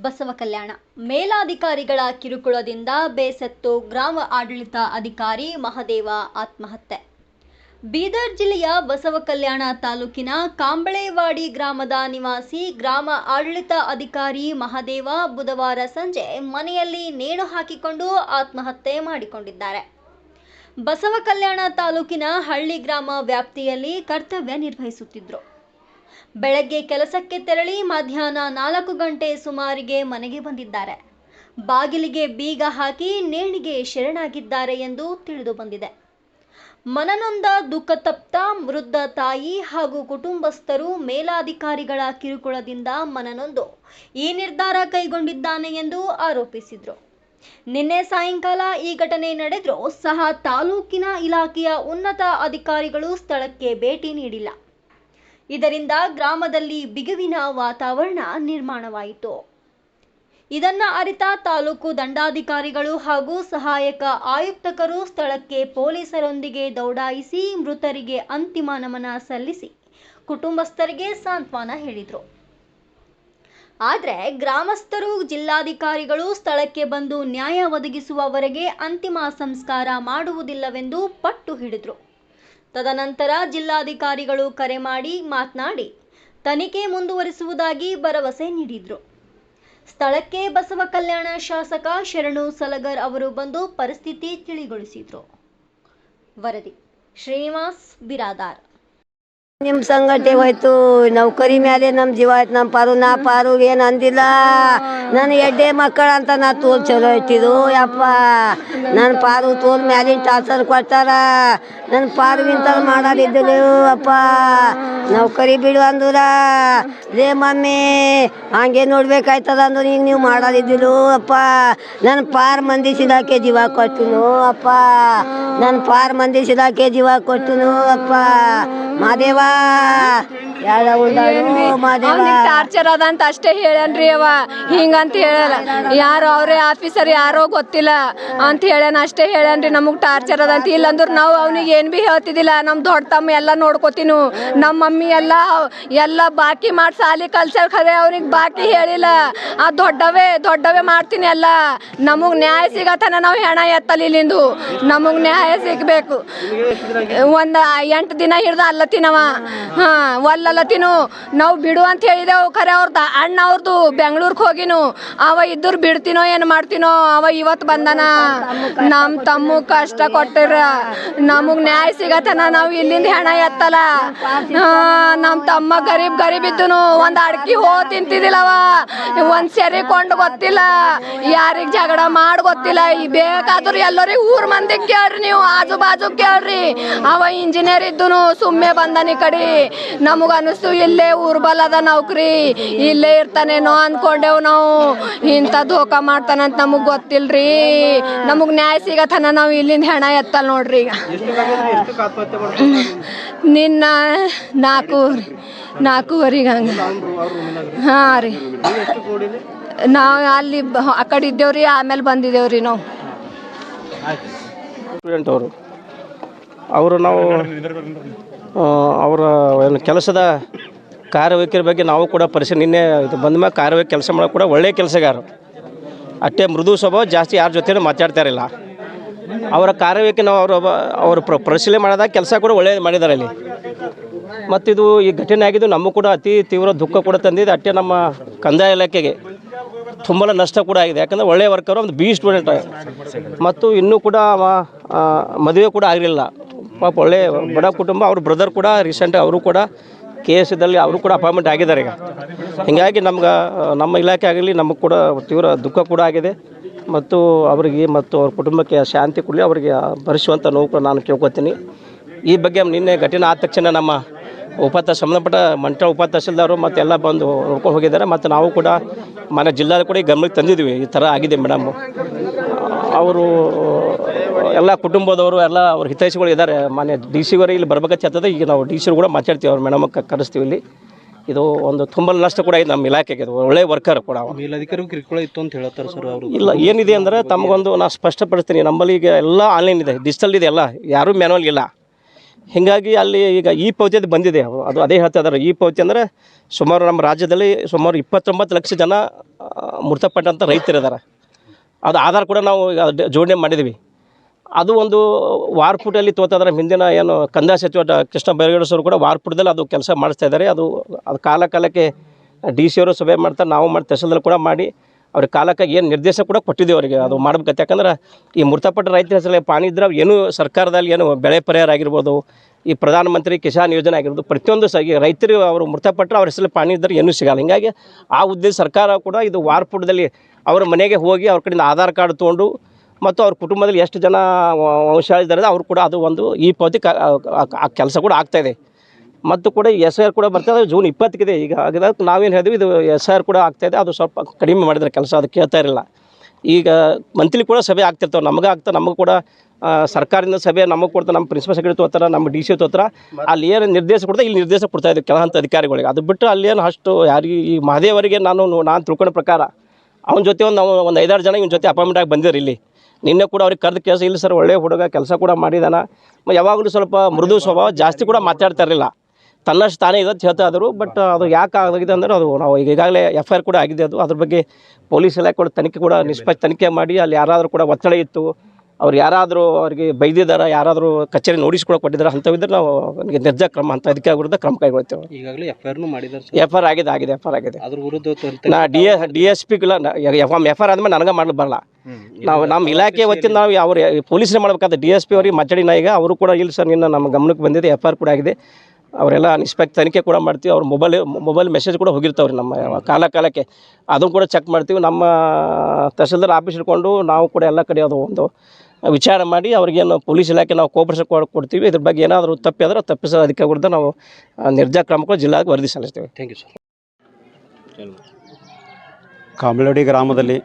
ಬಸವ ಕಲ್ಯಾಣ ಮೇಲಾಧಿಕಾರಿಗಳ ಕಿರುಕುಳದಿಂದ ಬೇಸತ್ತು ಗ್ರಾಮ ಆಡಳಿತ ಅಧಿಕಾರಿ ಮಹದೇವ ಆತ್ಮಹತ್ಯೆ. ಬೀದರ್ ಜಿಲ್ಲೆಯ ಬಸವ ಕಲ್ಯಾಣ ತಾಲೂಕಿನ ಕಾಂಬಳೆವಾಡಿ ಗ್ರಾಮದ ನಿವಾಸಿ ಗ್ರಾಮ ಆಡಳಿತ ಅಧಿಕಾರಿ ಮಹದೇವ ಬುಧವಾರ ಸಂಜೆ ಮನೆಯಲ್ಲಿ ನೇಣು ಹಾಕಿಕೊಂಡು ಆತ್ಮಹತ್ಯೆ ಮಾಡಿಕೊಂಡಿದ್ದಾರೆ. ಬಸವ ಕಲ್ಯಾಣ ತಾಲೂಕಿನ ಹಳ್ಳಿ ಗ್ರಾಮ ವ್ಯಾಪ್ತಿಯಲ್ಲಿ ಕರ್ತವ್ಯ ನಿರ್ವಹಿಸುತ್ತಿದ್ದರು. ಬೆಳಗ್ಗೆ ಕೆಲಸಕ್ಕೆ ತೆರಳಿ ಮಧ್ಯಾಹ್ನ 4 ಗಂಟೆ ಸುಮಾರಿಗೆ ಮನೆಗೆ ಬಂದಿದ್ದಾರೆ. ಬಾಗಿಲಿಗೆ ಬೀಗ ಹಾಕಿ ನೇಣಿಗೆ ಶರಣಾಗಿದ್ದಾರೆ ಎಂದು ತಿಳಿದು ಬಂದಿದೆ. ಮನನೊಂದ ದುಃಖತಪ್ತ ವೃದ್ಧ ತಾಯಿ ಹಾಗೂ ಕುಟುಂಬಸ್ಥರು ಮೇಲಾಧಿಕಾರಿಗಳ ಕಿರುಕುಳದಿಂದ ಮನನೊಂದು ಈ ನಿರ್ಧಾರ ಕೈಗೊಂಡಿದ್ದಾನೆ ಎಂದು ಆರೋಪಿಸಿದರು. ನಿನ್ನೆ ಸಾಯಂಕಾಲ ಈ ಘಟನೆ ನಡೆದರೂ ಸಹ ತಾಲೂಕಿನ ಇಲಾಖೆಯ ಉನ್ನತ ಅಧಿಕಾರಿಗಳು ಸ್ಥಳಕ್ಕೆ ಭೇಟಿ ನೀಡಿಲ್ಲ. ಇದರಿಂದ ಗ್ರಾಮದಲ್ಲಿ ಬಿಗುವಿನ ವಾತಾವರಣ ನಿರ್ಮಾಣವಾಯಿತು. ಇದನ್ನ ಅರಿತ ತಾಲೂಕು ದಂಡಾಧಿಕಾರಿಗಳು ಹಾಗೂ ಸಹಾಯಕ ಆಯುಕ್ತರು ಸ್ಥಳಕ್ಕೆ ಪೊಲೀಸರೊಂದಿಗೆ ದೌಡಾಯಿಸಿ ಮೃತರಿಗೆ ಅಂತಿಮ ನಮನ ಸಲ್ಲಿಸಿ ಕುಟುಂಬಸ್ಥರಿಗೆ ಸಾಂತ್ವನ ಹೇಳಿದರು. ಆದರೆ ಗ್ರಾಮಸ್ಥರು ಜಿಲ್ಲಾಧಿಕಾರಿಗಳು ಸ್ಥಳಕ್ಕೆ ಬಂದು ನ್ಯಾಯ ಒದಗಿಸುವವರೆಗೆ ಅಂತಿಮ ಸಂಸ್ಕಾರ ಮಾಡುವುದಿಲ್ಲವೆಂದು ಪಟ್ಟು ಹಿಡಿದರು. ತದನಂತರ ಜಿಲ್ಲಾಧಿಕಾರಿಗಳು ಕರೆ ಮಾಡಿ ಮಾತನಾಡಿ ತನಿಖೆ ಮುಂದುವರಿಸುವುದಾಗಿ ಭರವಸೆ ನೀಡಿದರು. ಸ್ಥಳಕ್ಕೆ ಬಸವ ಕಲ್ಯಾಣ ಶಾಸಕ ಶರಣು ಸಲಗರ್ ಅವರು ಬಂದು ಪರಿಸ್ಥಿತಿ ತಿಳಿಗೊಳಿಸಿದರು. ವರದಿ ಶ್ರೀನಿವಾಸ್ ಬಿರಾದಾರ್. ನಿಮ್ಮ ಸಂಗಟೆ ಹೋಯ್ತು ನೌಕರಿ ಮೇಲೆ ನಮ್ಮ ಜೀವ ಆಯ್ತು. ನಮ್ಮ ಪಾರು ಏನು ಅಂದಿಲ್ಲ. ನನ್ನ ಎಡ್ಡೆ ಮಕ್ಕಳು ಅಂತ ನಾ ತೋಲ್ ಚಲೋ ಇಟ್ಟಿದ್ದು ಯಪ್ಪ. ನನ್ನ ಪಾರು ತೋಲ್ ಮ್ಯಾಲಿನ ಟಾರ್ಚರ್ ಕೊಡ್ತಾರ. ನನ್ನ ಪಾರುಗಿಂತ ಮಾಡೋದಿದ್ದಿಲ್ಲ ಅಪ್ಪ. ನೌಕರಿ ಬಿಡು ಅಂದೂರ ರೇ ಮಮ್ಮಿ ಹಂಗೆ ನೋಡ್ಬೇಕಾಯ್ತದ ಅಂದ್ರೆ ಈಗ ನೀವು ಮಾಡೋದಿದ್ದಿಲ್ಲ ಅಪ್ಪ. ನನ್ನ ಪಾರು ಮಂದಿ ಸಿದಾಕೆ ಜೀವ ಕೊಟ್ಟನು ಅಪ್ಪ. ನನ್ನ ಪಾರು ಮಂದಿ ಸಿದಾಕೆ ಜೀವ ಕೊಟ್ಟನು ಅಪ್ಪ. ಮಾದೇವ ಟಾರ್ಚರ್ ಅದ ಅಂತ ಅಷ್ಟೇ ಹೇಳನ್ರಿ ಅವ. ಹಿಂಗಂತ ಹೇಳಲ್ಲ, ಯಾರು ಅವರೇ ಆಫೀಸರ್ ಯಾರೋ ಗೊತ್ತಿಲ್ಲ ಅಂತ ಹೇಳನ ಅಷ್ಟೇ ಹೇಳನ್ರಿ. ನಮಗೆ ಟಾರ್ಚರ್ ಅದಂತ. ಇಲ್ಲಂದ್ರೆ ನಾವು ಅವನಿಗೆ ಏನು ಭೀ ಹೇಳ್ತಿದ್ದಿಲ್ಲ. ನಮ್ಮ ದೊಡ್ಡ ತಮ್ಮ ಎಲ್ಲ ನೋಡ್ಕೋತೀನು. ನಮ್ಮ ಮಮ್ಮಿ ಎಲ್ಲ ಬಾಕಿ ಮಾಡಿ ಸಾಲಿ ಕಲ್ಸರ್ ಖರೆ ಅವ್ರಿಗೆ ಬಾಕಿ ಹೇಳಿಲ್ಲ. ಆ ದೊಡ್ಡವೇ ಮಾಡ್ತೀನಿ ಎಲ್ಲ. ನಮಗೆ ನ್ಯಾಯ ಸಿಗತನ ನಾವು ಹೆಣ ಎತ್ತಲ್ಲ ಇಲ್ಲಿಂದು. ನಮಗೆ ನ್ಯಾಯ ಸಿಗಬೇಕು. ಒಂದು 8 ದಿನ ಹಿಡ್ದು ಅಲ್ಲತ್ತಿನವ. ಒಲ್ಲತ್ತಿನು ನಾವು ಬಿಡು ಅಂತ ಹೇಳಿದೆವು. ಖರೆ ಅವ್ರದ್ದು ಅಣ್ಣ ಅವ್ರದ್ದು ಬೆಂಗಳೂರಿಗೆ ಹೋಗಿನು. ಅವ ಇದ್ದರು ಬಿಡ್ತೀನೋ ಏನು ಮಾಡ್ತೀನೋ. ಅವ ಇವತ್ತು ಬಂದನ. ನಮ್ಮ ತಮ್ಮ ಕಷ್ಟ ಕೊಟ್ಟಿರ ನಮಗೆ ನ್ಯಾಯ ಸಿಗತನ ನಾವು ಇಲ್ಲಿಂದ ಹೆಣ ಎತ್ತಲ್ಲ. ನಮ್ಮ ತಮ್ಮ ಗರೀಬ್ ಇದ್ದನು. ಒಂದು ಅಡ್ಕಿ ತಿಂತಿದ್ದಿಲ್ಲವ. ಒಂದು ಸೆರೆ ಕೊಂಡು ಗೊತ್ತಿಲ್ಲ. ಯಾರಿಗೆ ಜಗಳ ಮಾಡಿ ಗೊತ್ತಿಲ್ಲ. ಬೇಕಾದ್ರೂ ಎಲ್ಲರಿಗೆ ಊರ್ ಮಂದಿಗೆ ಕೇಳ್ರಿ, ನೀವು ಆಜು ಬಾಜು ಕೇಳ್ರಿ. ಅವ ಇಂಜಿನಿಯರ್ ಇದ್ದನು. ಸುಮ್ಮನೆ ಬಂದನಿ ಕಡೆ. ನಮಗ ಅನಿಸ್ತು ಇಲ್ಲೇ ಊರ್ಬಲ್ಲದ ನೌಕರಿ ಇಲ್ಲೇ ಇರ್ತಾನೇನೋ ಅನ್ಕೊಂಡೇವು ನಾವು. ಇಂಥ ಧೋಕಾ ಮಾಡ್ತಾನಂತ ನಮಗ್ ಗೊತ್ತಿಲ್ರಿ. ನಮಗ್ ನ್ಯಾಯ ಸಿಗತನ ನಾವು ಇಲ್ಲಿಂದ ಹೆಣ ಎತ್ತಲ್ ನೋಡ್ರಿ. ಈಗ ನಿನ್ನ 4:30 ಹಂಗ. ಹಾಂ ರೀ, ನಾವು ಅಲ್ಲಿ ಆ ಕಡೆ ಇದ್ದೇವ್ರಿ. ಆಮೇಲೆ ಬಂದಿದ್ದೇವ್ರಿ ನಾವು. ಸ್ಟೂಡೆಂಟ್ ಅವರು ನಾವು ಅವರ ಏನು ಕೆಲಸದ ಕಾರ್ಯವೈಖರಿ ಬಗ್ಗೆ ನಾವು ಕೂಡ ನಿನ್ನೆ ಇದು ಬಂದ ಮೇಲೆ ಕಾರ್ಯವೈಖರಿ ಕೆಲಸ ಮಾಡೋಕೆ ಕೂಡ ಒಳ್ಳೆಯ ಕೆಲಸಗಾರರು. ಅಷ್ಟೇ ಮೃದು ಸ್ವಭಾವ, ಜಾಸ್ತಿ ಯಾರ ಜೊತೆ ಮಾತಾಡ್ತಾರಿಲ್ಲ. ಅವರ ಕಾರ್ಯವೈಖರಿ ನಾವು ಅವರು ಪರಿಶೀಲನೆ ಮಾಡಿದಾಗ ಕೆಲಸ ಕೂಡ ಒಳ್ಳೆಯದು ಮಾಡಿದ್ದಾರೆ ಅಲ್ಲಿ. ಮತ್ತು ಇದು ಈ ಘಟನೆ ಆಗಿದ್ದು ನಮಗೂ ಕೂಡ ಅತಿ ತೀವ್ರ ದುಃಖ ಕೂಡ ತಂದಿದೆ. ಅಷ್ಟೇ ನಮ್ಮ ಕಂದಾಯ ಇಲಾಖೆಗೆ ತುಂಬ ನಷ್ಟ ಕೂಡ ಆಗಿದೆ. ಯಾಕಂದರೆ ಒಳ್ಳೆಯ ವರ್ಕರು, ಒಂದು ಬಿ ಸ್ಟೂಡೆಂಟ್ ಮತ್ತು ಇನ್ನೂ ಕೂಡ ಮದುವೆ ಕೂಡ ಆಗಿರಲಿಲ್ಲ. ಪಾಪ ಒಳ್ಳೆ ಬಡ ಕುಟುಂಬ. ಅವ್ರ ಬ್ರದರ್ ಕೂಡ ರೀಸೆಂಟ್ ಅವರು ಕೂಡ KSದಲ್ಲಿ ಅವರು ಕೂಡ ಅಪಾಯಿಂಟ್ಮೆಂಟ್ ಆಗಿದ್ದಾರೆ ಈಗ. ಹೀಗಾಗಿ ನಮ್ಮ ಇಲಾಖೆ ಆಗಲಿ ನಮಗೆ ಕೂಡ ತೀವ್ರ ದುಃಖ ಕೂಡ ಆಗಿದೆ. ಮತ್ತು ಅವರಿಗೆ ಮತ್ತು ಅವ್ರ ಕುಟುಂಬಕ್ಕೆ ಶಾಂತಿ ಕೊಡಲಿ, ಅವರಿಗೆ ಭರಿಸುವಂಥ ನೋವು ಕೂಡ ನಾನು ಕೇಳ್ಕೊತೀನಿ. ಈ ಬಗ್ಗೆ ನಿನ್ನೆ ಘಟನೆ ಆದ ತಕ್ಷಣ ನಮ್ಮ ಸಂಬಂಧಪಟ್ಟ ಮಂಟಳ ಉಪತಹಸೀಲ್ದಾರರು ಮತ್ತು ಎಲ್ಲ ಬಂದು ನೋಡ್ಕೊಂಡು ಹೋಗಿದ್ದಾರೆ. ಮತ್ತು ನಾವು ಕೂಡ ಮನೆ ಜಿಲ್ಲಾದ ಕೂಡ ಈ ಗಮನಕ್ಕೆ ತಂದಿದ್ವಿ, ಈ ಥರ ಆಗಿದೆ ಮೇಡಮ್. ಅವರು ಎಲ್ಲ ಕುಟುಂಬದವರು ಎಲ್ಲ ಅವ್ರ ಹಿತೈಷಿಗಳು ಇದ್ದಾರೆ. ಮಾನ್ಯ DC ಅವರು ಇಲ್ಲಿ ಬರ್ಬೇಕಂತದ. ಈಗ ನಾವು DC ಕೂಡ ಮಾತಾಡ್ತೀವಿ, ಅವ್ರ ಮೇಡಮ್ ಕರೆಸ್ತೀವಿ ಇಲ್ಲಿ. ಇದು ಒಂದು ತುಂಬ ನಷ್ಟ ಕೂಡ ಇದೆ ನಮ್ಮ ಇಲಾಖೆಗೆ. ಇದು ಒಳ್ಳೆ ವರ್ಕರ್ ಕೂಡ. ಮೇಲಧಿಕಾರಿಗಳು ಕಿರುಕುಳ ಇತ್ತು ಅಂತ ಹೇಳ್ತಾರೆ ಸರ್ ಅವರು. ಇಲ್ಲ, ಏನಿದೆ ಅಂದರೆ ತಮಗೊಂದು ನಾನು ಸ್ಪಷ್ಟಪಡಿಸ್ತೀನಿ. ನಮ್ಮಲ್ಲಿ ಈಗ ಎಲ್ಲ ಆನ್ಲೈನ್ ಇದೆ, ಡಿಜಿಟಲ್ ಇದೆ ಎಲ್ಲ. ಯಾರೂ ಮ್ಯಾನುವಲ್ ಇಲ್ಲ. ಹೀಗಾಗಿ ಅಲ್ಲಿ ಈಗ ಈ ಪೌತಿಯದು ಬಂದಿದೆ, ಅದು ಅದೇ ಹೇಳ್ತಾ ಇದ್ದಾರೆ. ಈ ಪೌತಿ ಅಂದರೆ ಸುಮಾರು ನಮ್ಮ ರಾಜ್ಯದಲ್ಲಿ ಸುಮಾರು 29 ಲಕ್ಷ ಜನ ಮೃತಪಟ್ಟಂಥ ರೈತರಿದ್ದಾರೆ. ಅದು ಆಧಾರ ಕೂಡ ನಾವು ಜೋಡಣೆ ಮಾಡಿದ್ದೀವಿ. ಅದು ಒಂದು ವಾರ್ಪುಟಲ್ಲಿ ತೋತಾದ್ರೆ ಹಿಂದಿನ ಏನು ಕಂದಾಯ ಸಚಿವ ಕೃಷ್ಣ ಬೈರೇಗೌಡ ಸರ್ ಕೂಡ ವಾರ್ಪುಟದಲ್ಲಿ ಅದು ಕೆಲಸ ಮಾಡಿಸ್ತಾ ಇದ್ದಾರೆ. ಅದು ಕಾಲಕ್ಕೆ DC ಅವರು ಸಭೆ ಮಾಡ್ತಾರೆ, ನಾವು ಮಾಡಿ ತಹಸೀಲ್ದಾರ್ ಕೂಡ ಮಾಡಿ ಅವ್ರಿಗೆ ಕಾಲಕ್ಕೆ ಏನು ನಿರ್ದೇಶ ಕೂಡ ಕೊಟ್ಟಿದ್ದೀವಿ ಅವರಿಗೆ ಅದು ಮಾಡ್ಬೇಕಂತ. ಯಾಕಂದ್ರೆ ಈ ಮೃತಪಟ್ಟ ರೈತರ ಹೆಸರಲ್ಲಿ ಪಾಣಿ ಇದ್ರೆ ಏನು ಸರ್ಕಾರದಲ್ಲಿ ಏನು ಬೆಳೆ ಪರಿಹಾರ ಆಗಿರ್ಬೋದು, ಈ ಪ್ರಧಾನಮಂತ್ರಿ ಕಿಸಾನ್ ಯೋಜನೆ ಆಗಿರ್ಬೋದು, ಪ್ರತಿಯೊಂದು ರೈತರು ಅವರು ಮೃತಪಟ್ಟರೆ ಅವ್ರ ಹೆಸರಲ್ಲಿ ಪಾಣಿ ಇದ್ದರೆ ಏನೂ ಸಿಗಲ್ಲ. ಹೀಗಾಗಿ ಆ ಉದ್ದೇಶ ಸರ್ಕಾರ ಕೂಡ ಇದು ವಾರ್ಪುಟದಲ್ಲಿ ಅವರ ಮನೆಗೆ ಹೋಗಿ ಅವ್ರ ಕಡೆಯಿಂದ ಆಧಾರ್ ಕಾರ್ಡ್ ತೊಗೊಂಡು ಮತ್ತು ಅವ್ರ ಕುಟುಂಬದಲ್ಲಿ ಎಷ್ಟು ಜನ ವಂಶಾಳಿದ್ದಾರೆ ಅವರು ಕೂಡ ಅದು ಒಂದು ಈ ಪೌತಿ ಕೆಲಸ ಕೂಡ ಆಗ್ತಾಯಿದೆ. ಮತ್ತು ಕೂಡ SIR ಕೂಡ ಬರ್ತದೆ, ಜೂನ್ 20ಗಿದೆ. ಈಗ ಆಗಿದಾಗ ನಾವೇನು ಹೇಳಿದ್ವಿ, ಇದು SIR ಕೂಡ ಆಗ್ತಾಯಿದೆ. ಅದು ಸ್ವಲ್ಪ ಕಡಿಮೆ ಮಾಡಿದ್ರೆ ಕೆಲಸ, ಅದು ಕೇಳ್ತಾ ಇರಲಿಲ್ಲ. ಈಗ ಮಂತ್ಲಿ ಕೂಡ ಸಭೆ ಆಗ್ತಿರ್ತಾವೆ, ನಮಗೂ ಕೂಡ ಸರ್ಕಾರದಿಂದ ಸಭೆ ನಮಗೆ ಕೊಡ್ತಾರೆ, ನಮ್ಮ ಪ್ರಿನ್ಸಿಪಲ್ ಸೆಕ್ರೆಟರಿ ತೋತಾರೆ, ನಮ್ಮ DC ತೋತಾರೆ. ಅಲ್ಲಿ ಏನು ನಿರ್ದೇಶ ಕೊಡ್ತಾರೆ, ಇಲ್ಲಿ ನಿರ್ದೇಶ ಕೊಡ್ತಾಯಿದ್ದೆ ಕೆಲ ಹಂತ ಅಧಿಕಾರಿಗಳಿಗೆ. ಅದು ಬಿಟ್ಟು ಅಲ್ಲೇನು ಅಷ್ಟು ಯಾರಿಗೆ ಈ ಮಹದೇವರಿಗೆ ನಾನು ತಿಳ್ಕೊಂಡ ಪ್ರಕಾರ ಅವನ ಜೊತೆ ಒಂದು 5-6 ಜನ ಇವನ ಜೊತೆ ಅಪಾಯಿಂಟ್ಮೆಂಟ್ ಆಗಿ ಬಂದಿದ್ದಾರೆ. ಇಲ್ಲಿ ನಿನ್ನೆ ಕೂಡ ಅವ್ರಿಗೆ ಕರೆದು ಕೆಲಸ ಇಲ್ಲ ಸರ್, ಒಳ್ಳೆಯ ಹುಡುಗ ಕೆಲಸ ಕೂಡ ಮಾಡಿದಾನ, ಯಾವಾಗಲೂ ಸ್ವಲ್ಪ ಮೃದು ಸ್ವಭಾವ, ಜಾಸ್ತಿ ಕೂಡ ಮಾತಾಡ್ತಾ ಇರಲಿಲ್ಲ, ತನ್ನಷ್ಟು ತಾನೇ ಇದೆ ಅಂತ ಹೇಳ್ತಾ ಇದ್ರು. ಬಟ್ ಅದು ಯಾಕೆ ಆಗಿದೆ ಅಂದರೆ ಅದು ನಾವು ಈಗಾಗಲೇ FIR ಕೂಡ ಆಗಿದೆ. ಅದು ಅದ್ರ ಬಗ್ಗೆ ಪೊಲೀಸ್ ಇಲಾಖೆ ಕೂಡ ತನಿಖೆ ಕೂಡ ನಿಷ್ಪಕ್ಷ ತನಿಖೆ ಮಾಡಿ ಅಲ್ಲಿ ಯಾರಾದರೂ ಕೂಡ ಒತ್ತಡ ಇತ್ತು, ಅವ್ರು ಯಾರಾದರೂ ಅವ್ರಿಗೆ ಬೈದಿದ್ದಾರೆ, ಯಾರಾದರೂ ಕಚೇರಿ ನೋಟಿಸ್ ಕೂಡ ಕೊಟ್ಟಿದ್ದಾರೆ, ಅಂಥವಿದ್ರೆ ನಾವು ನಿರ್ಜಾ ಕ್ರಮ ಅಂತ ಅಧಿಕಾರಿ ವಿರುದ್ಧ ಕ್ರಮ ಕೈಗೊಳ್ತೇವೆ. ಈಗಾಗಲೇ FIR ಮಾಡಿದ್ದಾರೆ. FIR ಆಗಿದೆ. ಅದ್ರ ವಿರುದ್ಧ ನಾ DSP FIR ಆದ್ಮೇಲೆ ನನಗೆ ಮಾಡಲು ಬರಲ್ಲ. ನಾವು ನಮ್ಮ ಇಲಾಖೆ ವತಿಯಿಂದ ನಾವು ಅವ್ರು ಪೊಲೀಸರೇ ಮಾಡಬೇಕಾದ DSP ಅವ್ರಿಗೆ ಮಾತಾಡಿ ನಾ ಈಗ ಅವರು ಕೂಡ ಇಲ್ಲ ಸರ್, ನಿನ್ನ ನಮ್ಮ ಗಮನಕ್ಕೆ ಬಂದಿದೆ, FIR ಕೂಡ ಆಗಿದೆ, ಅವರೆಲ್ಲ ನಿಷ್ಪಕ್ಷ ತನಿಖೆ ಕೂಡ ಮಾಡ್ತೀವಿ. ಅವ್ರ ಮೊಬೈಲ್ ಮೆಸೇಜ್ ಕೂಡ ಹೋಗಿರ್ತಾವ್ರಿ ನಮ್ಮ ಕಾಲಕ್ಕೆ, ಅದನ್ನು ಕೂಡ ಚೆಕ್ ಮಾಡ್ತೀವಿ. ನಮ್ಮ ತಹಸೀಲ್ದಾರ್ ಆಫೀಸ್ ಇಟ್ಕೊಂಡು ನಾವು ಕೂಡ ಎಲ್ಲ ಕಡೆ ಅದು ಒಂದು ವಿಚಾರ ಮಾಡಿ ಅವ್ರಿಗೇನು ಪೊಲೀಸ್ ಇಲಾಖೆ ನಾವು ಕೋಪರೇಷನ್ ಕೊಡ್ತೀವಿ. ಇದ್ರ ಬಗ್ಗೆ ಏನಾದರೂ ತಪ್ಪಿದ್ರೆ ತಪ್ಪಿಸೋ ಅಧಿಕಾರಿ ವಿರುದ್ಧ ನಾವು ನಿರ್ಜಾ ಕ್ರಮಕ್ಕೂ ಜಿಲ್ಲಾಗೆ ವರದಿ ಸಲ್ಲಿಸ್ತೀವಿ. Thank you sir. ಕಾಂಬಳವಾಡಿ ಗ್ರಾಮದಲ್ಲಿ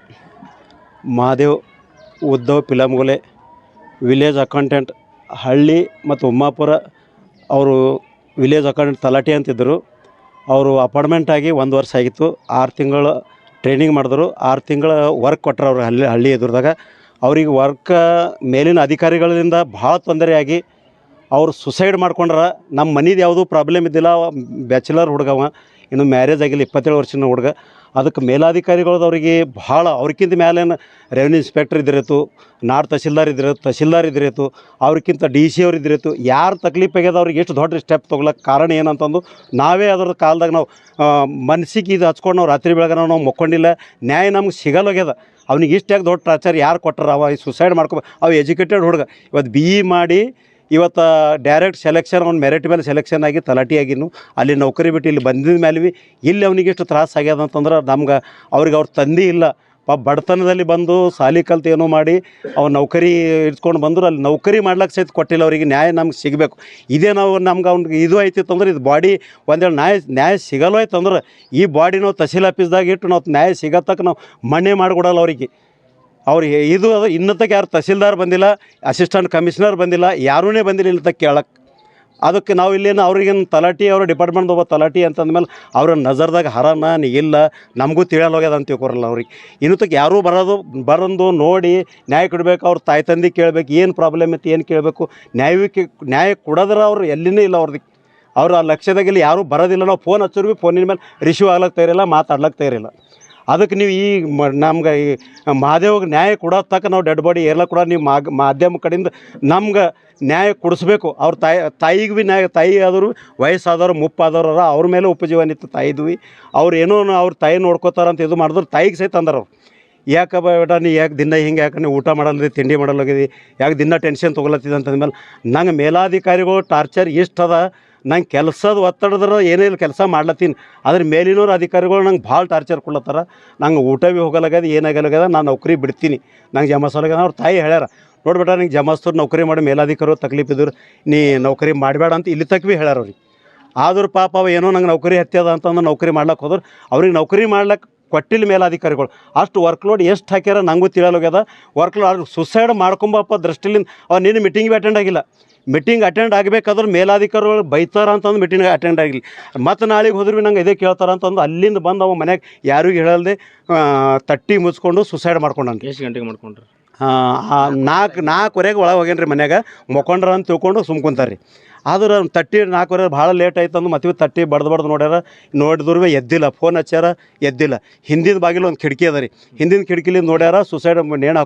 ಮಹಾದೇವ್ ಉದ್ದವ್ ಪಿಲಂಗುಲೆ ವಿಲೇಜ್ ಅಕೌಂಟೆಂಟ್ ಹಳ್ಳಿ ಮತ್ತು ಉಮ್ಮಾಪುರ ಅವರು ವಿಲೇಜ್ ಅಕೌಂಟೆಂಟ್ ತಲಾಟಿ ಅಂತಿದ್ದರು. ಅವರು ಅಪಾಯಿಂಟ್ಮೆಂಟ್ ಆಗಿ 1 ವರ್ಷ ಆಗಿತ್ತು. 6 ತಿಂಗಳ ಟ್ರೈನಿಂಗ್ ಮಾಡಿದ್ರು, 6 ತಿಂಗಳ ವರ್ಕ್ ಕೊಟ್ಟರು ಅವರು ಹಳ್ಳಿ ಎದುರ್ದಾಗ. ಅವ್ರಿಗೆ ವರ್ಕ್ ಮೇಲಿನ ಅಧಿಕಾರಿಗಳಿಂದ ಭಾಳ ತೊಂದರೆಯಾಗಿ ಅವರು ಸುಸೈಡ್ ಮಾಡ್ಕೊಂಡ್ರ. ನಮ್ಮ ಮನೇದು ಯಾವುದೂ ಪ್ರಾಬ್ಲಮ್ ಇದ್ದಿಲ್ಲ, ಬ್ಯಾಚುಲರ್ ಹುಡುಗವ, ಇನ್ನು ಮ್ಯಾರೇಜ್ ಆಗಿಲ್ಲ, 27 ವರ್ಷದ ಹುಡುಗ. ಅದಕ್ಕೆ ಮೇಲಾಧಿಕಾರಿಗಳದ್ದು ಅವರಿಗೆ ಭಾಳ, ಅವ್ರಿಗಿಂತ ಮೇಲೇನು ರೆವಿನ್ಯೂ ಇನ್ಸ್ಪೆಕ್ಟರ್ ಇದ್ದಿರತ್ತು, ನಾಡ್ ತಹಸೀಲ್ದಾರ್ ಇದ್ದಿರತ್ತು, ಅವ್ರಿಗಿಂತ DC ಅವ್ರು ಇದ್ದಿರತ್ತು. ಯಾರು ತಕ್ಲೀಫ್ ಆಗ್ಯದ ಅವ್ರಿಗೆ ಎಷ್ಟು ದೊಡ್ಡ ಸ್ಟೆಪ್ ತೊಗೊಳಕ್ಕೆ ಕಾರಣ ಏನಂತಂದು ನಾವೇ ಅದ್ರ ಕಾಲದಾಗ ನಾವು ಮನಸ್ಸಿಗೆ ಇದು ಹಚ್ಕೊಂಡು ನಾವು ರಾತ್ರಿ ಬೆಳಗ್ಗೆ ನಾವು ಮಕ್ಕೊಂಡಿಲ್ಲ, ನ್ಯಾಯ ನಮ್ಗೆ ಸಿಗಲ್ಲೋಗ್ಯದ. ಅವ್ನಿಗೆ ಇಷ್ಟಾಗಿ ದೊಡ್ಡ ಟಾರ್ಚರ್ ಯಾರು ಕೊಟ್ಟಾರ? ಅವ ಸುಸೈಡ್ ಮಾಡ್ಕೊ, ಅವು ಎಜುಕೇಟೆಡ್ ಹುಡುಗ, ಇವತ್ತು BE ಮಾಡಿ ಇವತ್ತು ಡೈರೆಕ್ಟ್ ಸೆಲೆಕ್ಷನ್, ಅವ್ನು ಮೆರಿಟ್ ಮೇಲೆ ಸೆಲೆಕ್ಷನ್ ಆಗಿ ತಲಾಟಿಯಾಗಿನು ಅಲ್ಲಿ ನೌಕರಿ ಬಿಟ್ಟು ಇಲ್ಲಿ ಬಂದಿದ ಮೇಲೆ ಭೀ ಇಲ್ಲಿ ಅವನಿಗೆ ಎಷ್ಟು ತ್ರಾಸ ಆಗ್ಯದ ಅಂತಂದ್ರೆ ನಮ್ಗೆ ಅವ್ರಿಗೆ ಅವ್ರ ತಂದೆ ಇಲ್ಲ, ಬಡತನದಲ್ಲಿ ಬಂದು ಸಾಲಿ ಕಲ್ತು ಏನೋ ಮಾಡಿ ಅವ್ನು ನೌಕರಿ ಇಟ್ಕೊಂಡು ಬಂದರು, ಅಲ್ಲಿ ನೌಕರಿ ಮಾಡ್ಲಿಕ್ಕೆ ಸಹಿತ ಕೊಟ್ಟಿಲ್ಲ. ಅವರಿಗೆ ನ್ಯಾಯ ನಮ್ಗೆ ಸಿಗಬೇಕು. ಇದೇ ನಾವು ನಮ್ಗೆ ಅವ್ನಿಗೆ ಇದು ಐತಿತ್ತು ಅಂದ್ರೆ ಇದು ಬಾಡಿ ಒಂದೇಳು ನ್ಯಾಯ ಸಿಗಲ್ಲ ಆಯ್ತು ಅಂದ್ರೆ ಈ ಬಾಡಿ ನಾವು ತಹಸೀಲ್ ಆಫೀಸ್ದಾಗ ಇಟ್ಟು ನಾವು ನ್ಯಾಯ ಸಿಗತ್ತಕ್ಕೆ ನಾವು ಮಣ್ಣೆ ಮಾಡಿಕೊಡಲ್ಲ ಅವರಿಗೆ. ಅವ್ರಿಗೆ ಇದು ಅದು ಇನ್ನತ್ತಕ್ಕೆ ಯಾರು ತಹಸೀಲ್ದಾರ್ ಬಂದಿಲ್ಲ, ಅಸಿಸ್ಟೆಂಟ್ ಕಮಿಷನರ್ ಬಂದಿಲ್ಲ, ಯಾರೂ ಬಂದಿಲ್ಲ ಇಲ್ಲತ್ತ ಕೇಳಕ್ಕೆ. ಅದಕ್ಕೆ ನಾವು ಇಲ್ಲೇನು ಅವ್ರಿಗೇನು ತಲಾಟಿ, ಅವ್ರ ಡಿಪಾರ್ಟ್ಮೆಂಟ್ ಒಬ್ಬ ತಲಾಟಿ ಅಂತಂದ್ಮೇಲೆ ಅವ್ರ ನಜರ್ದಾಗ ಹರನ ಇಲ್ಲ ನಮಗೂ ತಿಳಿಯಲ್ಲೋಗ್ಯದ ಅಂತ ತಿಳ್ಕೊರಲ್ಲ ಅವ್ರಿಗೆ. ಇನ್ನತ್ತಕ್ಕೆ ಯಾರೂ ಬರೋದು ನೋಡಿ ನ್ಯಾಯ ಕೊಡಬೇಕು, ಅವ್ರ ತಾಯಿ ತಂದೆ ಕೇಳಬೇಕು, ಏನು ಪ್ರಾಬ್ಲಮ್ ಐತಿ ಏನು ಕೇಳಬೇಕು, ನ್ಯಾಯ ಕೊಡೋದ್ರೆ ಅವ್ರು ಎಲ್ಲಿನೂ ಇಲ್ಲ ಅವ್ರದ್ದು. ಅವ್ರು ಆ ಲಕ್ಷ್ಯದಾಗಿಲ್ಲಿ ಯಾರೂ ಬರೋದಿಲ್ಲ. ನಾವು ಫೋನ್ ಹಚ್ಚರು ಭೀ ಫೋನಿನ ಮೇಲೆ ರಿಸೀವ್ ಆಗ್ಲಕ್ಕೆ ತಯಾರಿಲ್ಲ, ಮಾತಾಡ್ಲಕ್ಕೆ ತಯಾರಿಲ್ಲ. ಅದಕ್ಕೆ ನೀವು ಈ ನಮ್ಗೆ ಈ ಮಹಾದೇವ್ಗೆ ನ್ಯಾಯ ಕೊಡೋತಕ್ಕ ನಾವು ಡೆಡ್ ಬಾಡಿ ಏರ್ಲ ಕೂಡ ನೀವು ಮಾಧ್ಯಮ ಕಡೆಯಿಂದ ನಮ್ಗೆ ನ್ಯಾಯ ಕೊಡಿಸ್ಬೇಕು. ಅವ್ರ ತಾಯಿಗೆ ಭೀ ನ್ಯಾಯ, ತಾಯಿ ಆದರೂ ವಯಸ್ಸಾದವ್ರು ಮುಪ್ಪಾದವ್ರ ಅವ್ರ ಮೇಲೆ ಉಪಜೀವನಿತ್ತು ತಾಯಿದ್ವು. ಅವ್ರು ಏನೋ ಅವ್ರ ತಾಯಿ ನೋಡ್ಕೋತಾರಂತ ಇದು ಮಾಡಿದ್ರು, ತಾಯಿಗೆ ಸಹಿತ ಅಂದರು ಅವ್ರು, ಯಾಕೆ ಬೇಡ ನೀ ಯಾಕೆ ದಿನ ಹಿಂಗೆ, ಯಾಕೆ ನೀವು ಊಟ ಮಾಡಲ್ಲ, ತಿಂಡಿ ಮಾಡಲ್ಲೋಗಿದ್ದಿ, ಯಾಕೆ ದಿನ ಟೆನ್ಷನ್ ತೊಗೊಳತ್ತಿದೆ ಅಂತಂದ್ಮೇಲೆ ನಂಗೆ ಮೇಲಾಧಿಕಾರಿಗಳು ಟಾರ್ಚರ್ ಇಷ್ಟದ. ನಂಗೆ ಕೆಲಸದ ಒತ್ತಡದ್ರ ಏನೇನು ಕೆಲಸ ಮಾಡ್ಲತ್ತೀನಿ, ಅದ್ರ ಮೇಲಿನವ್ರ ಅಧಿಕಾರಿಗಳು ನಂಗೆ ಭಾಳ ಟಾರ್ಚರ್ ಕೊಡ್ಲತ್ತಾರ. ನಂಗೆ ಊಟ ಭೀ ಹೋಗಲಾಗ್ಯದ, ಏನಾಗಲಾಗ್ಯದ, ನಾನು ನೌಕರಿ ಬಿಡ್ತೀನಿ, ನಂಗೆ ಜಮಾಸೋಲಾಗ್ಯದ. ಅವ್ರ ತಾಯಿ ಹೇಳ್ಯಾರ, ನೋಡ್ಬೇಟ ನಿಂಗೆ ಜಮಾಸ್ತರು ನೌಕರಿ ಮಾಡಿ ಮೇಲಾಧಿಕಾರಿಗಳು ತಕ್ಲೀಫ್ ಇದ್ರು, ನೀ ನೌಕರಿ ಮಾಡಬೇಡ ಅಂತ ಇಲ್ಲಿ ತಕ್ಕ ಭೀ ಹೇಳ್ಯಾರ ಅವ್ರಿಗೆ. ಆದರೂ ಪಾಪ ಅವ ಏನೋ ನಂಗೆ ನೌಕರಿ ಹತ್ಯದ ಅಂತಂದ್ರೆ ನೌಕರಿ ಮಾಡ್ಲಕ್ಕೆ ಹೋದ್ರೆ ಅವ್ರಿಗೆ ನೌಕರಿ ಮಾಡ್ಲಿಕ್ಕೆ ಕೊಟ್ಟಿಲ್ಲ ಮೇಲಾಧಿಕಾರಿಗಳು. ಅಷ್ಟು ವರ್ಕ್ಲೋಡ್ ಎಷ್ಟು ಹಾಕ್ಯಾರ ನಂಗೂ ತಿಳಿಯಲ್ಲೋಗ್ಯದ. ವರ್ಕ್ಲೋಡ್ ಸುಸೈಡ್ ಮಾಡ್ಕೊಂಬಪ್ಪ ದೃಷ್ಟಿಲಿಂದ ಅವ್ರು ನಿನ್ನ ಮೀಟಿಂಗ್ ಭೀ ಅಟೆಂಡ್ ಆಗಿಲ್ಲ. ಮೀಟಿಂಗ್ ಅಟೆಂಡ್ ಆಗಬೇಕಾದ್ರೆ ಮೇಲಾಧಿಕಾರಿಗಳು ಬೈತಾರ ಅಂತಂದು ಮೀಟಿಂಗ್ ಅಟೆಂಡ್ ಆಗಿಲ್ಲ. ಮತ್ತು ನಾಳೆಗೆ ಹೋದ್ರೆ ಭೀ ನಂಗೆ ಇದೇ ಕೇಳ್ತಾರ ಅಂತಂದು ಅಲ್ಲಿಂದ ಬಂದು ಅವ ಮನೆಗೆ ಯಾರಿಗೂ ಹೇಳಲ್ದೆ ತಟ್ಟಿ ಮುಚ್ಕೊಂಡು ಸುಸೈಡ್ ಮಾಡ್ಕೊಂಡಂತ. ಎಷ್ಟು ಗಂಟೆಗೆ ಮಾಡ್ಕೊಂಡ್ರಿ? ನಾಲ್ಕುವರೆಗೆ ಒಳಗೆ ಹೋಗ್ಯಾನ ರೀ ಮನ್ಯಾಗ ಮೊಕೊಂಡ್ರ ಅಂತ ತಿಳ್ಕೊಂಡು ಸುಮ್ಕೊಂತಾರೆ ರೀ. ಆದ್ರೆ ತಟ್ಟಿ 4 ಭಾಳ ಲೇಟ್ ಆಯ್ತು ಅಂದು ಮತ್ತೆ ತಟ್ಟಿ ಬಡ್ದು ನೋಡ್ಯಾರ, ನೋಡಿದ್ರು ಎದ್ದಿಲ್ಲ. ಫೋನ್ ಹಚ್ಚಾರ, ಎದ್ದಿಲ್ಲ. ಹಿಂದಿನ ಬಾಗಿಲು ಒಂದು ಕಿಟಕಿ ಅದ ರೀ, ಹಿಂದಿನ ಕಿಟಕಿಲಿಂದ ನೋಡ್ಯಾರ. ಸುಸೈಡ್ ನೇಣು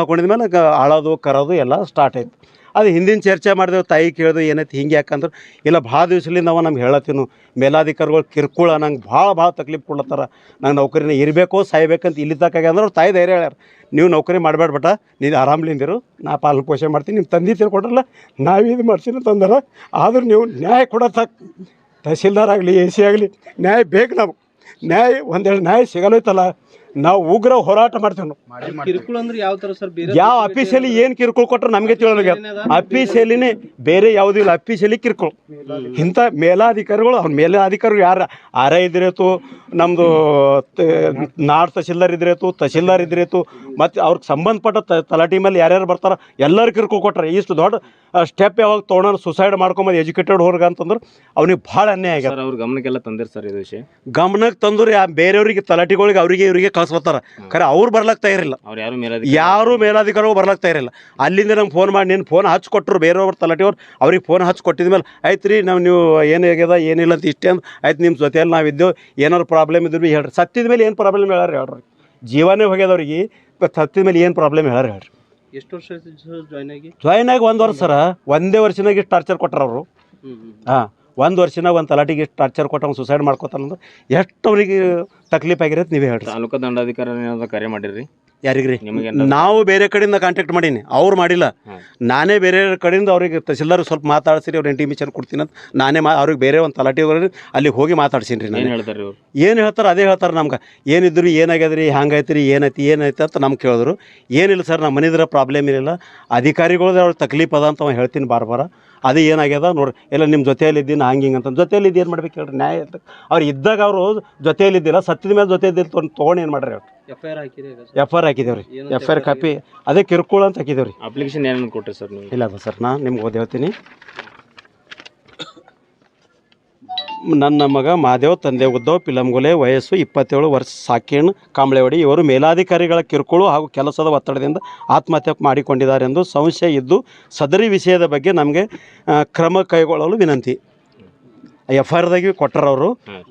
ಹಾಕೊಂಡಿದ್ಮೇಲೆ ಅಳೋದು ಕರೋದು ಎಲ್ಲ ಸ್ಟಾರ್ಟ್ ಆಯ್ತು. ಅದು ಹಿಂದಿನ ಚರ್ಚೆ ಮಾಡಿದೆವು, ತಾಯಿ ಕೇಳಿದ್ವಿ ಏನೈತಿ ಹಿಂಗೆ ಯಾಕಂದ್ರೆ ಇಲ್ಲ ಭಾಳ ದಿವ್ಸಲಿಂದ ನಾವು ನಮ್ಗೆ ಹೇಳತ್ತೀವಿ ಮೇಲಾಧಿಕಾರಿಗಳು ಕಿರ್ಕುಳ ನಂಗೆ ಭಾಳ ತಕ್ಲೀಫ್ ಕೊಡ್ಲತ್ತಾರ, ನಂಗೆ ನೌಕರಿನ ಇರಬೇಕು ಸಾಯ್ಬೇಕಂತ ಇಲ್ಲಿ ತಕ್ಕಾಗ ಅಂದ್ರೆ ಅವ್ರು ತಾಯಿ ಧೈರ್ಯ ಹೇಳ್ಯಾರ, ನೀವು ನೌಕರಿ ಮಾಡಬೇಡ್ಬಟ, ನೀನು ಆರಾಮ್ಲಿಂದಿರು, ನಾ ಪಾಲನೆ ಪೋಷಣೆ ಮಾಡ್ತೀನಿ, ನಿಮ್ಮ ತಂದೆ ತಿಳ್ಕೊಟ್ರಲ್ಲ ನಾವಿದು ಮಾಡ್ತೀನಿ ಅಂತಂದಾರ. ಆದ್ರೆ ನೀವು ನ್ಯಾಯ ಕೊಡೋತಕ್ಕ ತಹಸೀಲ್ದಾರ್ ಆಗಲಿ ಎ ಸಿ ಆಗಲಿ ನ್ಯಾಯ ಬೇಕು. ನಾವು ನ್ಯಾಯ ಒಂದೆರಡು ನ್ಯಾಯ ಸಿಗಲೋಯ್ತಲ್ಲ, ನಾವು ಉಗ್ರ ಹೋರಾಟ ಮಾಡ್ತೀವಿ. ನಾವು ಕಿರುಕುಳ ಅಂದ್ರೆ ಯಾವ ಥರ ಸರ್? ಬೇರೆ ಯಾವ ಅಫೀಸಿಯಲಿ ಏನು ಕಿರುಕುಳ ಕೊಟ್ಟರೆ ನಮಗೆ ತಿಳಿಯೋಲ್ಲ. ಅಫೀಸಿಯಲಿನೇ ಬೇರೆ ಯಾವುದೂ ಇಲ್ಲ, ಅಫೀಸಿಯಲಿ ಕಿರುಕುಳ. ಇಂಥ ಮೇಲಾಧಿಕಾರಿಗಳು ಅವ್ನ ಮೇಲಾಧಿಕಾರಿಗಳು ಯಾರು ಆರ ಇದ್ರೇತು, ನಮ್ಮದು ನಾಡ್ ತಹಸೀಲ್ದಾರ್ ಇದ್ರೇತು, ತಹಸೀಲ್ದಾರ್ ಇದ್ರೇತು, ಮತ್ತು ಅವ್ರಿಗೆ ಸಂಬಂಧಪಟ್ಟ ತಲಾಟಿ ಮೇಲೆ ಯಾರ್ಯಾರು ಬರ್ತಾರೆ ಎಲ್ಲರೂ ಕಿರುಕುಳ ಕೊಟ್ರೆ. ಇಷ್ಟು ದೊಡ್ಡ ಸ್ಟೆಪ್ ಯಾವಾಗ ತೊಗೊಂಡು ಸುಸೈಡ್ ಮಾಡ್ಕೊಂಬಂದು ಎಜುಕೇಟೆಡ್ ಹೊರ್ಗ ಅಂತಂದ್ರೆ ಅವ್ನಿಗೆ ಭಾಳ ಅನ್ಯಾಯ ಆಗ್ಯದ. ಅವ್ರ ಗಮನಕ್ಕೆಲ್ಲ ತಂದಿರಿ ಸರ್ ಇದು ವಿಷಯ? ಗಮನಕ್ಕೆ ತಂದ್ರೆ ಬೇರೆಯವ್ರಿಗೆ ತಲಾಟಿಗಳಿಗೆ ಅವ್ರಿಗೆ ಇವರಿಗೆ ಕಳ್ಸ್ಕೊತಾರ, ಖರೆ ಅವ್ರು ಬರ್ಲಾಗ್ತಾ ಇರಲಿಲ್ಲ. ಅವ್ರು ಯಾರು ಮೇಲಾಧಿಕಾರಿಗಳು ಬರ್ಲಾಗ್ತಾ ಇರಲಿಲ್ಲ. ಅಲ್ಲಿಂದ ನಮ್ಗೆ ಫೋನ್ ಮಾಡಿ ನೀನು ಫೋನ್ ಹಚ್ಕೊಟ್ರು ಬೇರೆಯವ್ರು ತಲಾಟಿಯವ್ರು, ಅವ್ರಿಗೆ ಫೋನ್ ಹಚ್ಕೊಟ್ಟಿದ್ಮೇಲೆ ಆಯ್ತು ರೀ ನೀವು ಏನಾಗ್ಯದ ಏನಿಲ್ಲ ಅಂತ ಇಷ್ಟೇ ಅಂತ ಆಯ್ತು, ನಿಮ್ಮ ಜೊತೆಯಲ್ಲಿ ನಾವಿದ್ದೆವು, ಏನಾದ್ರು ಪ್ರಾಬ್ಲಮ್ ಇದ್ರು ಹೇಳ್ರಿ. ಸತ್ತಿದ ಮೇಲೆ ಏನು ಪ್ರಾಬ್ಲಮ್ ಹೇಳ್ರಿ ಹೇಳ್ರಿ, ಜೀವನೇ ಹೋಗ್ಯದವ್ರಿಗೆ, ಸತ್ತಿದ ಮೇಲೆ ಏನು ಪ್ರಾಬ್ಲಮ್ ಹೇಳ್ರಿ. ಎಷ್ಟು ವರ್ಷ ಜಾಯ್ನ್ ಆಗಿ 1 ವರ್ಷ ಸರ, ಒಂದೇ ವರ್ಷನಾಗ ಇಷ್ಟು ಟಾರ್ಚರ್ ಕೊಟ್ಟಾರ ಅವರು. ಹಾಂ, 1 ವರ್ಷನಾಗ ಒಂದು ತಲಾಟಿಗೆ ಇಷ್ಟು ಟಾರ್ಚರ್ ಕೊಟ್ಟು ಸುಸೈಡ್ ಮಾಡ್ಕೊತಾನಂದ್ರೆ ಎಷ್ಟು ಅವ್ರಿಗೆ ತಕ್ಲೀಫ್ ಆಗಿರತ್ತೆ ನೀವೇ ಹೇಳ್ರಿ. ತಾಲೂಕು ದಂಡಾಧಿಕಾರಿ ಏನಾದ್ರು ಕರೆ ಮಾಡಿರಿ? ಯಾರಿಗ್ರಿ? ನಾವು ಬೇರೆ ಕಡೆಯಿಂದ ಕಾಂಟ್ಯಾಕ್ಟ್ ಮಾಡೀನಿ, ಅವ್ರು ಮಾಡಿಲ್ಲ. ನಾನೇ ಬೇರೆ ಕಡೆಯಿಂದ ಅವ್ರಿಗೆ ತಹಸೀಲ್ದಾರ್ ಸ್ವಲ್ಪ ಮಾತಾಡ್ಸಿರಿ, ಅವ್ರು ಇಂಟಿಮೇಷನ್ ಕೊಡ್ತೀನಿ ಅಂತ ನಾನೇ ಅವ್ರಿಗೆ ಬೇರೆ ಒಂದು ತಲಾಟಿ ಅಲ್ಲಿಗೆ ಹೋಗಿ ಮಾತಾಡ್ಸೀನಿ ರೀ. ನಾನು ಏನು ಹೇಳ್ತಾರೆ ಅದೇ ಹೇಳ್ತಾರೆ ನಮ್ಗೆ. ಏನಿದ್ರು ಏನಾಗ್ಯದ್ರಿ, ಹಂಗೈತ್ರಿ, ಏನೈತಿ ಅಂತ ನಮ್ಗೆ ಕೇಳಿದ್ರು. ಏನಿಲ್ಲ ಸರ್, ನಮ್ಮ ಮನೆದ್ರ ಪ್ರಾಬ್ಲಮ್ ಏನಿಲ್ಲ, ಅಧಿಕಾರಿಗಳ್ದು ಅವ್ರ ತಕ್ಲೀಫ್ ಅದ ಅಂತ ಹೇಳ್ತೀನಿ ಬಾರ ಅದು ಏನಾಗ್ಯದ ನೋಡ್ರಿ, ಎಲ್ಲ ನಿಮ್ಮ ಜೊತೆಯಲ್ಲಿದ್ದೀನಿ ಹಂಗೆ ಅಂತ. ಜೊತೆಯಲ್ಲಿದ್ದು ಏನು ಮಾಡ್ಬೇಕು ಹೇಳ್ರಿ? ನ್ಯಾಯ ಅವ್ರು ಇದ್ದಾಗ ಅವರು ಜೊತೆಯಲ್ಲಿದ್ದಿಲ್ಲ, ಸತ್ತಿದ ಮೇಲೆ ಜೊತೆಯಲ್ಲಿದ್ದು ತೊಗೊಂಡು ಏನು ಮಾಡ್ರಿ ಅವ್ರು? FIR ಹಾಕಿದೇವ್ರಿ, FIR ಕಾಪಿ ಅದೇ ಕಿರುಕುಳ ಅಂತ ಹಾಕಿದೇವ್ರಿ. ಅಪ್ಲಿಕೇಶನ್ ಏನೇನು ಕೊಟ್ರಿ ಸರ್ ನೀವು? ಇಲ್ಲ ಸರ್, ನಾನು ನಿಮ್ಗೆ ಓದಿ ಹೇಳ್ತೀನಿ. ನನ್ನ ಮಗ ಮಾದೇವ್, ತಂದೆ ಉದ್ದವ್ ಪಿಲಂಗುಲೆ, ವಯಸ್ಸು 27 ವರ್ಷ, ಸಾಕೇಣ್ ಕಾಂಬ್ಳೆವಾಡಿ. ಇವರು ಮೇಲಾಧಿಕಾರಿಗಳ ಕಿರುಕುಳು ಹಾಗೂ ಕೆಲಸದ ಒತ್ತಡದಿಂದ ಆತ್ಮಹತ್ಯೆ ಮಾಡಿಕೊಂಡಿದ್ದಾರೆಂದು ಸಂಶಯ ಇದ್ದು ಸದರಿ ವಿಷಯದ ಬಗ್ಗೆ ನಮಗೆ ಕ್ರಮ ಕೈಗೊಳ್ಳಲು ವಿನಂತಿ. FIRದಾಗಿ ಕೊಟ್ಟರವರು.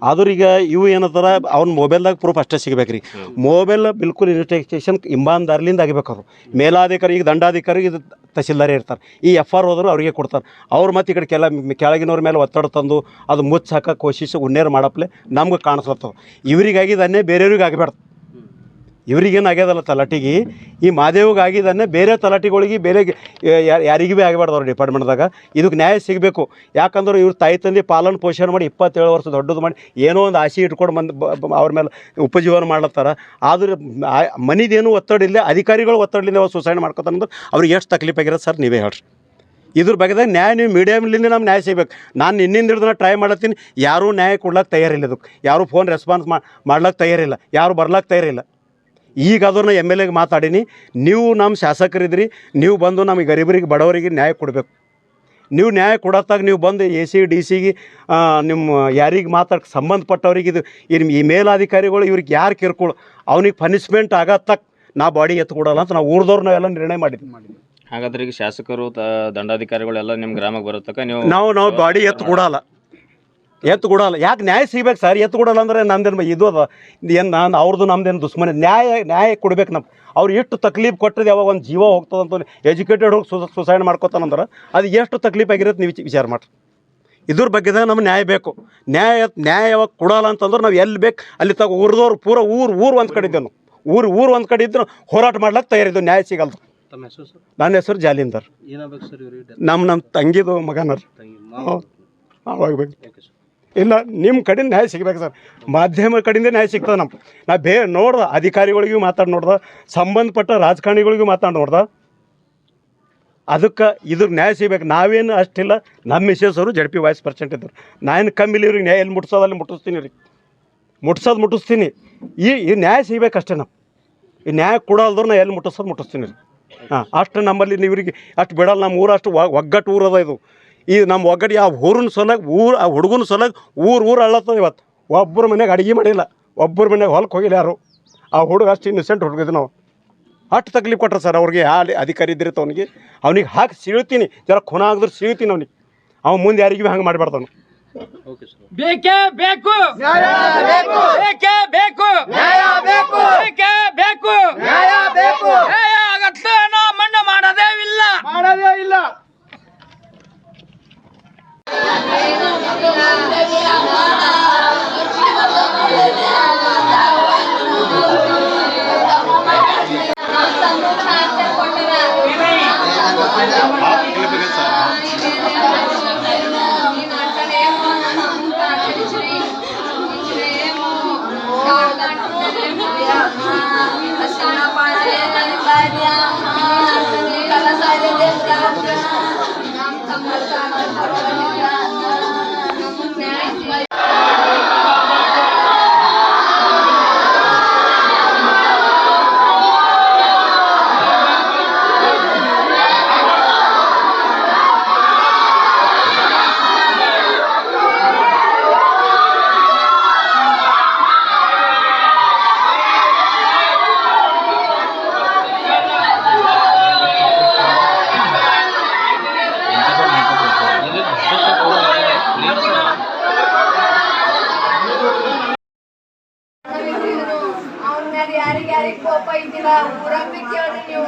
ಆದ್ರೆ ಈಗ ಇವು ಏನಂತಾರ, ಅವ್ನ ಮೊಬೈಲ್ದಾಗ ಪ್ರೂಫ್ ಅಷ್ಟೇ ಸಿಗ್ಬೇಕು ರೀ. ಮೊಬೈಲ್ ಬಿಲ್ಕುಲ್ ಇನ್ವೆಸ್ಟಿಗೇಷನ್ ಇಮಾನ್ದಾರ್ಲಿಂದ ಆಗಬೇಕು. ಅವರು ಮೇಲಾಧಿಕಾರಿ, ಈಗ ದಂಡಾಧಿಕಾರಿ, ಇದು ತಹಸೀಲ್ದಾರೇ ಇರ್ತಾರೆ. ಈ FIR ಹೋದ್ರು ಅವ್ರಿಗೆ ಕೊಡ್ತಾರೆ. ಅವ್ರು ಮತ್ತು ಈ ಕಡೆ ಕೆಳಗಿನವ್ರ ಮೇಲೆ ಒತ್ತಡ ತಂದು ಅದು ಮುಚ್ಚಿ ಹಾಕೋ ಕೋಶಿಶ್ ಉನ್ನೇರು ಮಾಡಪ್ಲೆ ನಮ್ಗೆ ಕಾಣಿಸ್ಲತ್ತವ. ಇವರಿಗಾಗಿದ್ದನ್ನೇ ಬೇರೆಯವ್ರಿಗೆ ಆಗಬಾರ್ದು. ಇವ್ರಿಗೇನು ಆಗ್ಯದಲ್ಲ ತಲಾಟಿಗೆ, ಈ ಮಾದೇವ್ಗೆ ಆಗಿದ್ದನ್ನೇ ಬೇರೆ ತಲಾಟಿಗಳಿಗೆ ಬೇರೆ ಯಾರಿಗೂ ಭೀ ಆಗಬಾರ್ದು ಅವ್ರ ಡಿಪಾರ್ಟ್ಮೆಂಟ್ದಾಗ. ಇದಕ್ಕೆ ನ್ಯಾಯ ಸಿಗಬೇಕು. ಯಾಕಂದ್ರೆ ಇವ್ರು ತಾಯಿ ತಂದೆ ಪಾಲನೆ ಪೋಷಣೆ ಮಾಡಿ 27 ವರ್ಷ ದೊಡ್ಡದು ಮಾಡಿ ಏನೋ ಒಂದು ಆಸೆ ಇಟ್ಕೊಂಡು ಅವ್ರ ಮೇಲೆ ಉಪಜೀವನ ಮಾಡ್ಲತ್ತಾರ. ಆದ್ರೆ ಮನಿದೇನು ಒತ್ತಡ ಇಲ್ಲ, ಅಧಿಕಾರಿಗಳು ಒತ್ತಡಲಿಂದ ಅವ್ರು ಸುಸೈಡ್ ಮಾಡ್ಕೊತಾನಂದ್ರೆ ಅವ್ರಿಗೆ ಎಷ್ಟು ತಕ್ಲೀಫ್ ಆಗಿರೋದು ಸರ್ ನೀವೇ ಹೇಳ್ರಿ. ಇದ್ರ ಬಗ್ಗೆದಾಗ ನ್ಯಾಯ ನೀವು ಮೀಡಿಯಮ್ಲಿಂದ ನಮ್ಗೆ ನ್ಯಾಯ ಸಿಗ್ಬೇಕು. ನಾನು ನಿನ್ನಿಂದ ಹಿಡಿದು ಟ್ರೈ ಮಾಡತ್ತೀನಿ, ಯಾರೂ ನ್ಯಾಯ ಕೊಡ್ಲಿಕ್ಕೆ ತಯಾರಿಲ್ಲ. ಇದಕ್ಕೆ ಯಾರೂ ಫೋನ್ ರೆಸ್ಪಾನ್ಸ್ ಮಾಡ್ಲಿಕ್ಕೆ ತಯಾರಿಲ್ಲ, ಯಾರು ಬರ್ಲಿಕ್ಕೆ ತಯಾರಿಲ್ಲ. ಈಗ ಅದನ್ನು MLAಗೆ ಮಾತಾಡೀನಿ, ನೀವು ನಮ್ಮ ಶಾಸಕರಿದ್ರಿ, ನೀವು ಬಂದು ನಮಗೆ ಗರೀಬರಿಗೆ ಬಡವರಿಗೆ ನ್ಯಾಯ ಕೊಡಬೇಕು. ನೀವು ನ್ಯಾಯ ಕೊಡತ್ತಾಗ ನೀವು ಬಂದು AC DC ನಿಮ್ಮ ಯಾರಿಗೆ ಸಂಬಂಧಪಟ್ಟವ್ರಿಗೆ ಇದು ಈ ಮೇಲಾಧಿಕಾರಿಗಳು ಇವ್ರಿಗೆ ಯಾರು ಕಿರ್ಕೊಳು ಅವ್ನಿಗೆ ಪನಿಷ್ಮೆಂಟ್ ಆಗತ್ತಕ್ಕೆ ನಾ ಬಾಡಿ ಎತ್ತು ಕೊಡಲ್ಲ ಅಂತ ನಾವು ಊರ್ದವ್ರು ನಾವೆಲ್ಲ ನಿರ್ಣಯ ಮಾಡಿದ್ವಿ. ಹಾಗಾದ್ರೆ ಈಗ ಶಾಸಕರು ದಂಡಾಧಿಕಾರಿಗಳೆಲ್ಲ ನಿಮ್ಮ ಗ್ರಾಮಕ್ಕೆ ಬರೋತಕ್ಕ ನಾವು ಬಾಡಿ ಎತ್ತು ಕೊಡಲ್ಲ. ಯಾಕೆ ನ್ಯಾಯ ಸಿಗ್ಬೇಕು ಸರ್? ಎತ್ತು ಕೊಡಲ್ಲ ಅಂದ್ರೆ ನಮ್ದೇನು ಇದು ಅದ ಏನು? ನಾನು ಅವ್ರದ್ದು ನಮ್ದೇನು ದುಶ್ಮನೆ. ನ್ಯಾಯ ಕೊಡ್ಬೇಕು. ನಮ್ಮ ಅವ್ರು ಎಷ್ಟು ತಕ್ಲೀಫ್ ಕೊಟ್ಟರೆ ಯಾವಾಗ ಒಂದು ಜೀವ ಹೋಗ್ತದಂತ ಎಜುಕೇಟೆಡ್ ಹೋಗಿ ಸುಸೈಡ್ ಮಾಡ್ಕೊತಾನಂದ್ರೆ ಅದು ಎಷ್ಟು ತಕ್ಲೀಫ್ ಆಗಿರುತ್ತೆ ನೀವು ವಿಚಾರ ಮಾಡಿರಿ. ಇದ್ರ ಬಗ್ಗೆದಾಗ ನಮ್ಗೆ ನ್ಯಾಯ ಬೇಕು. ನ್ಯಾಯ ಯಾವಾಗ ಕೊಡಲ್ಲ ಅಂತಂದ್ರೆ ನಾವು ಎಲ್ಲಿ ಬೇಕು ಅಲ್ಲಿ ತಗೋ ಊರ್ದವ್ರು ಪೂರ ಊರು ಒಂದು ಕಡೆ ಇದ್ದೇವೆ. ನಾವು ಊರು ಒಂದು ಕಡೆ ಇದ್ರೆ ಹೋರಾಟ ಮಾಡ್ಲಿಕ್ಕೆ ತಯಾರಿದ್ದೆವು. ನ್ಯಾಯ ಸಿಗಲ್ದು. ನನ್ನ ಹೆಸರು ಜಾಲಿಂದರ್. ನಮ್ಮ ತಂಗಿದು ಮಗನರ್ ಅವಾಗಬೇಕು. ಇಲ್ಲ, ನಿಮ್ಮ ಕಡೆಯಿಂದ ನ್ಯಾಯ ಸಿಗ್ಬೇಕು ಸರ್. ಮಾಧ್ಯಮ ಕಡೆಯಿಂದ ನ್ಯಾಯ ಸಿಗ್ತದೆ. ನಾ ನೋಡ್ದೆ, ಅಧಿಕಾರಿಗಳಿಗೂ ಮಾತಾಡಿ ನೋಡ್ದೆ, ಸಂಬಂಧಪಟ್ಟ ರಾಜಕಾರಣಿಗಳಿಗೂ ಮಾತಾಡಿ ನೋಡ್ದೆ. ಅದಕ್ಕೆ ಇದ್ರಿಗೆ ನ್ಯಾಯ ಸಿಗ್ಬೇಕು. ನಾವೇನು ಅಷ್ಟಿಲ್ಲ, ನಮ್ಮ ಮಿಸಸ್ ಅವರು JP ವೈಸ್ ಪ್ರೆಸಿಡೆಂಟ್ ಇದ್ದರು. ನಾನು ಕಮ್ಮಿಲಿ ಇವ್ರಿಗೆ ನ್ಯಾಯ ಎಲ್ಲಿ ಮುಟ್ಸೋದು ಅಲ್ಲಿ ಮುಟ್ಟಿಸ್ತೀನಿ ರೀ, ಮುಟ್ಟಿಸ್ತೀನಿ. ಈ ನ್ಯಾಯ ಸಿಗ್ಬೇಕಷ್ಟೇ. ನಾವು ಈ ನ್ಯಾಯ ಕೊಡೋಲ್ದ್ರು ನಾ ಎಲ್ಲಿ ಮುಟ್ಟಿಸ್ತೀನಿ ರೀ. ಹಾಂ, ಅಷ್ಟು ನಮ್ಮಲ್ಲಿ ಇವ್ರಿಗೆ ಅಷ್ಟು ಬಿಡಲ್ಲ. ನಮ್ಮ ಊರು ಅಷ್ಟು ಒಗ್ಗಟ್ಟು ಊರದ ಇದು. ಈ ನಮ್ಮ ಒಗ್ಗಟ್ಟು ಆ ಊರಿನ ಸೊಲಾಗಿ ಆ ಹುಡುಗನ ಸೊಲಾಗಿ ಊರು ಅಳ್ಳತ್ತದ. ಇವತ್ತು ಒಬ್ಬರ ಮನೆಗೆ ಅಡುಗೆ ಮಾಡಿಲ್ಲ, ಒಬ್ಬರ ಮನೆಗೆ ಹೊಲಕ್ಕೆ ಹೋಗಿಲ್ಲ ಯಾರು. ಆ ಹುಡುಗ ಅಷ್ಟು ಇನ್ನಸೆಂಟ್ ಹುಡುಗಿದ್ದು ನಾವು. ಅಷ್ಟು ತಕ್ಲೀಫ್ ಕೊಟ್ರು ಸರ್ ಅವ್ರಿಗೆ ಯಾವ ಅಧಿಕಾರಿ ಇದ್ದಿರತ್ತ ಅವನಿಗೆ ಹಾಕಿ ಸೀಳ್ತೀನಿ ಜರ ಖುನ ಆಗಿದ್ರೆ ಸೀಳ್ತೀನಿ ಅವ್ನಿಗೆ ಮುಂದೆ ಯಾರಿಗೂ ಹಂಗೆ ಮಾಡಬಾರ್ದವನು. ಬೇಕೇ ಬೇಕು ಬೇಕೇ ಬೇಕು ಬೇಕೇ ಬೇಕು ಆಗತ್ತೆ ನಾವು ಮಣ್ಣು ಮಾಡೋದೇ ಇಲ್ಲ. ಯಾರಿಗೆ ಕೋಪ ಇದ್ದಿಲ್ಲ ಊರಾಗ ಬಿ ಕೇಳ್ರಿ ನೀವು